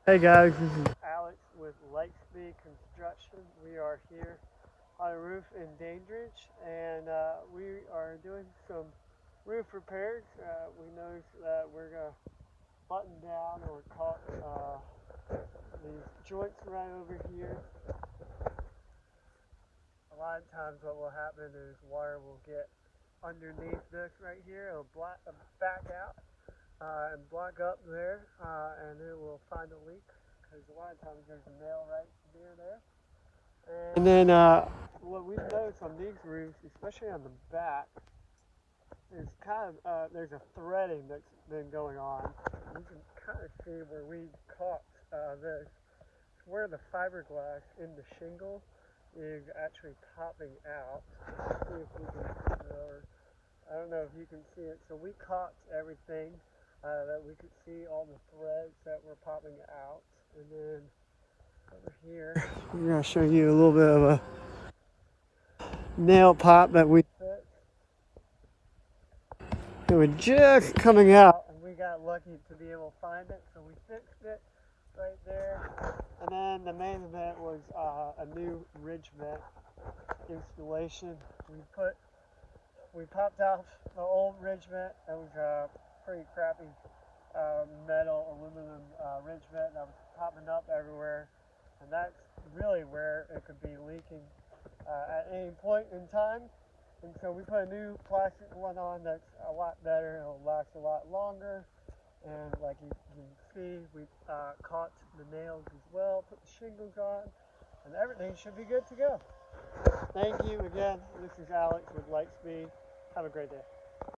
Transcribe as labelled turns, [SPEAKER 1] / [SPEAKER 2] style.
[SPEAKER 1] Hey guys, this is Alex with Lightspeed Construction. We are here on a roof in Dandridge, and we are doing some roof repairs. We noticed that we're going to button down or caulk these joints right over here. A lot of times what will happen is water will get underneath this right here. It'll back out and block up there, and it will find a leak. Because a lot of times there's a nail right near there. And then what we've noticed on these roofs, especially on the back, is there's a threading that's been going on. You can kind of see where we caulked this. It's where the fiberglass in the shingle is actually popping out. Let's see if we can, I don't know if you can see it. So we caulked everything that we could see all the threads that were popping out. And then over here, I'm going to show you a little bit of a nail pop that we fixed. It was just coming out, and we got lucky to be able to find it, so we fixed it right there. And then the main event was a new ridge vent installation. We popped off the old ridge vent. It was a pretty crappy metal aluminum ridge vent that was popping up everywhere, and that's really where it could be leaking at any point in time. And so we put a new plastic one on that's a lot better. It'll last a lot longer, and like you can see, we caulked the nails as well, put the shingles on, and everything should be good to go. Thank you again. This is Alex with Lightspeed. Have a great day.